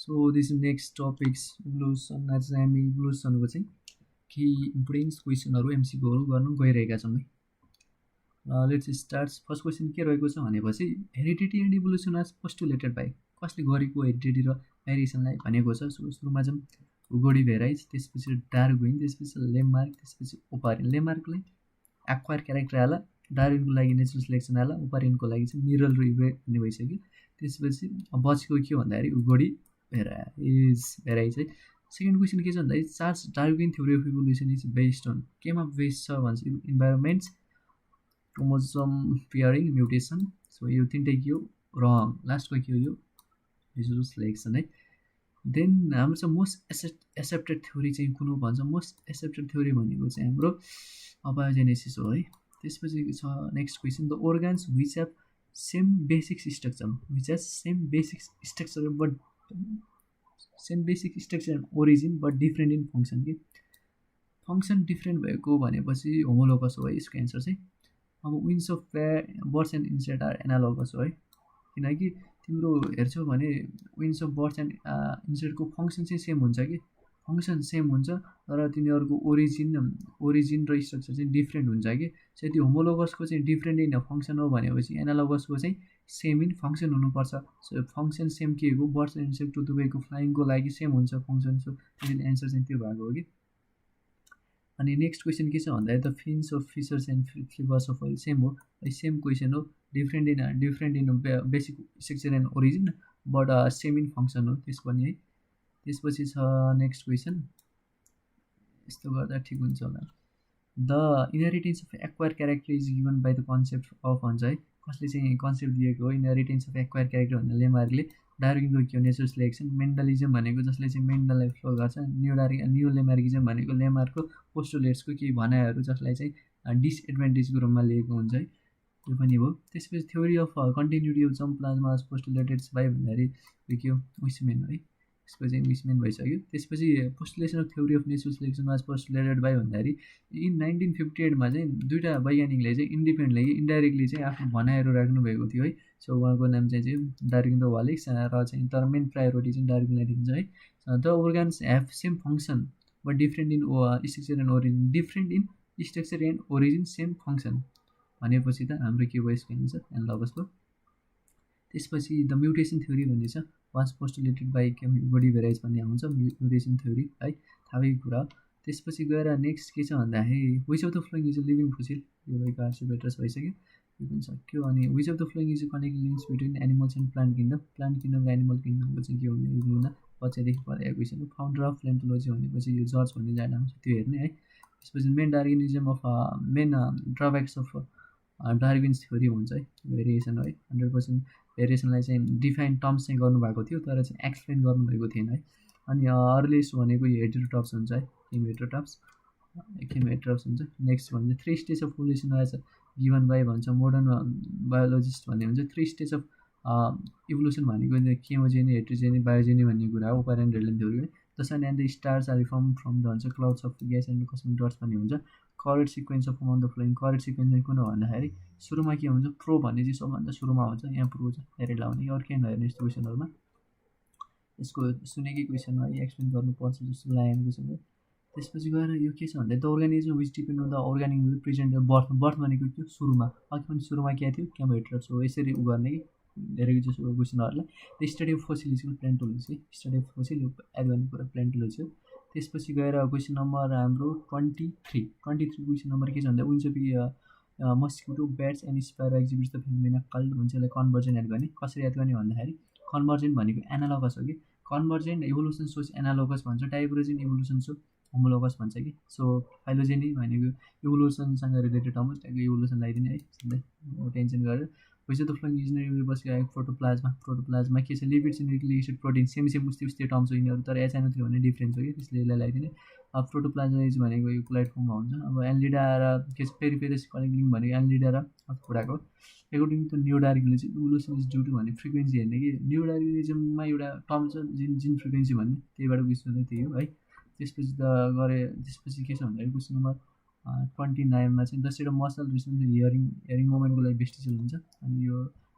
So this next topics evolution as हामी evolutionको चाहिँ केही इम्पोर्टेन्ट क्वेसनहरू एमसिक्यूहरू गर्न गइरहेका छौँ है। Let's start. फर्स्ट क्वेसन के रहेको छ भनेपछि हेरिडिटी एन्ड इभोल्युसन आज पोस्टुलेटेड बाई कसले गरेको हेरिडिटी र भेरिएसनलाई भनेको छ। सुरुमा चाहिँ हुगोडी भेराइज, त्यसपछि डार्विन, त्यसपछि लेमार्क, त्यसपछि ओपारिन। लेमार्कलाई एक्वायर क्यारेक्टर आला, डार्विनको लागि नेचुरल सिलेक्सन आला, ओपारिनको लागि चाहिँ मिरल र इभेट भन्ने भइसक्यो। त्यसपछि बचेको के भन्दाखेरि हुगोडी भेराइज है। सेकेन्ड क्वेसन के छ भन्दाखेरि Charles Darwin theory of evolution is based on केमा बेस्ड छ भन्छ environments, chromosome pairing, mutation. So यो तिनटै के हो रङ। लास्टको के हो यो नेचुरल सिलेक्सन है। देन हाम्रो चाहिँ मोस्ट एक्सेप्टेड थ्योरी चाहिँ कुन हो भन्छ। मोस्ट एक्सेप्टेड थ्योरी भनेको चाहिँ हाम्रो अबायोजेनेसिस हो है। त्यसपछि छ next question the organs which have same basic structure, which has same basic structure but same basic structure and origin but different in function के फङ्सन डिफ्रेन्ट भएको भनेपछि होमोलोगस हो है यसको एन्सर चाहिँ। अब wings of birds and insect are analogous हो है, किनकि तिम्रो हेर्छौ भने विन्स अफ बर्ड्स एन्ड इन्सेक्टको फङ्सन चाहिँ सेम हुन्छ कि फङ्सन सेम हुन्छ तर तिनीहरूको ओरिजिन र स्ट्रक्चर चाहिँ डिफ्रेन्ट हुन्छ कि। सो त्यो होमोलोगसको चाहिँ डिफ्रेन्ट इन फङ्सन हो भनेपछि एनालोगसको चाहिँ सेम इन फङ्सन हुनुपर्छ। सो फङ्सन सेम के हो बर्ड्स एन्ड इन्सेक्टको दुवैको फ्लाइङको लागि सेम हुन्छ फङ्सन। सो त्यसैले एन्सर चाहिँ त्यो भएको हो कि। अनि नेक्स्ट क्वेसन के छ भन्दाखेरि द फिन्स अफ फिसर्स एन्ड फ्लिभर्स अफ ओइल सेम हो है, सेम क्वेसन हो। Different in basic structure and origin but same in function हो त्यसको पनि है। त्यसपछि छ नेक्स्ट क्वेसन, यस्तो गर्दा ठिक हुन्छ होला। The inheritance of acquire character is given by the concept of भन्छ है, कसले चाहिँ कन्सेप्ट दिएको हो इनहेरिटेन्स अफ एक्वायर क्यारेक्टर भनेर लेमार्कले। डार्विनको के हो नेचुरल सिलेक्सन। मेन्डलिजम भनेको जसले चाहिँ मेन्डललाई फ्लो गर्छ। न्यू लेमार्किजम भनेको लेमार्कको पोस्टुलेट्सको केही भनाइहरू जसलाई चाहिँ डिसएडभान्टेजको रूपमा लिएको हुन्छ है, त्यो पनि हो। त्यसपछि थ्योरी अफ कन्टिन्युटी अफ जम प्लाज्मा पोस्टुलेटेड बाई भन्दाखेरि के हो विस्मेन है, त्यसको चाहिँ विस्मेन भइसक्यो। त्यसपछि postulation of theory of natural selection was postulated by भन्दाखेरि इन 1958मा चाहिँ दुईवटा वैज्ञानिकले चाहिँ इन्डिपेन्डेन्टली इन्डाइरेक्टली चाहिँ आफ्नो भनाइहरू राख्नुभएको थियो है। सो उहाँको नाम चाहिँ डार्विन र वालेस र चाहिँ तर मेन प्रायोरिटी चाहिँ डार्विनलाई दिन्छ है। The organs have same function but different in structure and origin. Different in structure and origin same function भनेपछि त हाम्रो के भयो यसको एन्सर एनालोगसको। त्यसपछि द म्युटेसन थ्योरी भन्ने छ वाज पोस्टुलेटेड बाई हुगोडी भेराइज भन्ने आउँछ म्युटेसन थ्योरी है, थाहा भएको कुरा। त्यसपछि गएर नेक्स्ट के छ भन्दाखेरि which of the following is a living fossil, यो भएको आर्सिपेट्रस भइसक्यो, यो पनि सक्यो। अनि which of the following is a connecting links between animals and plant kingdom र एनिमल किङडमको चाहिँ के हुने इग्लुना पछाडिदेखि परेको क्वेसन हो। फाउन्डर अफ प्लेन्टोलोजी भनेपछि यो जर्ज भन्ने जाना आउँछ त्यो हेर्ने है। त्यसपछि main Darwinism of main ड्रब्याक्स of Darwin's theory हुन्छ है, भेरिएसन है। 100% भेरिएसनलाई चाहिँ डिफाइन टर्म्स चाहिँ गर्नुभएको थियो तर चाहिँ एक्सप्लेन गर्नुभएको थिएन है। अनि अर्लिएस्ट भनेको यो हेटेरोटप्स हुन्छ है, हेटेरोटप्स हुन्छ। नेक्स्ट भन्छ 3 stage of evolution as given by भन्छ मोडर्न बायोलोजिस्ट भन्ने हुन्छ। 3 स्टेज अफ इभोल्युसन भनेको केमोजेनी, हेट्रोजेनी, बायोजेनी भन्ने कुरा हो। ओपारिन रेलन थ्योरी है। The sun and the stars are formed from the भन्छ clouds of gas and cosmic dusts भन्ने हुन्छ। Correct sequence of among the flowing, correct sequence चाहिँ कुन हो भन्दाखेरि सुरुमा के हुन्छ प्रो भन्ने चाहिँ सबभन्दा सुरुमा हुन्छ, यहाँ प्रो छ हेरेर लाउने। अरू केही नहेर्ने यस्तो क्वेसनहरूमा यसको सुनेकै क्वेसन है, एक्सप्लेन गर्नुपर्छ जस्तो लागेको छ। त्यसपछि गएर यो के छ भन्दा the organism which depend on the organic present birth भनेको त्यो सुरुमा अघि पनि सुरुमा के थियो क्यामोहेटेरोट्स हो। यसरी उ गर्ने कि धेरै जस्तो क्वेसनहरूलाई the study of fossil is palaeontology है, स्टडी अफ फोसिल एड गर्ने कुरा प्लेन्टोलोजी हो। त्यसपछि गएर क्वेसन नम्बर हाम्रो 23 क्वेसन नम्बर के छ भन्दा wings of mosquito bats and sparrow exhibits the phenomena called हुन्छ यसलाई कन्भर्जेन्ट याद गर्ने। कसरी याद गर्ने भन्दाखेरि कन्भर्जेन्ट भनेको एनालोगस हो कि, कन्भर्जेन्ट इभोल्युसन सोच एनालोगस भन्छ, डाइभर्जेन्ट इभोल्युसन सोच होमोलोगस भन्छ कि। सो फाइलोजेनी भनेको इभोल्युसनसँग रिलेटेड टर्म त्यहाँको इभोल्युसन लगाइदिने है, सधैँ टेन्सन गरेर। Which of the following is बसेको प्रोटोप्लाज्मा के छ lipids nucleic acid protein same उस्तै टर्म छ यिनीहरू तर एचएनओ3 भन्ने डिफ्रेन्स हो कि, त्यसले यसलाई लगाइदिने। प्रोटोप्लाज्मा इज भनेको यो क्लोराइड फर्ममा हुन्छ। अब एनलिडा र के छ पेरिफेरस कनेक्टिङ भनेको एनलिडा र कुराको एकोर्डिङ टु न्यू डार्विनिजम चाहिँ इभोल्युसन इज ड्यू टु भन्ने फ्रिक्वेन्सी हेर्ने कि न्यू डार्विनिजममा एउटा टर्म छ जिन फ्रिक्वेन्सी भन्ने, त्यहीबाट बुझ्नु त्यही हो है। त्यसपछि त्यसपछि के छ भन्दाखेरि क्वेसन नम्बर 29मा चाहिँ the set of muscle response hearing मोमेन्टको लागि बेस्टिसल हुन्छ। अनि यो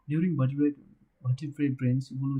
ड्युरिङ भर्टिब्रेट ब्रेन्स इभोल्युसन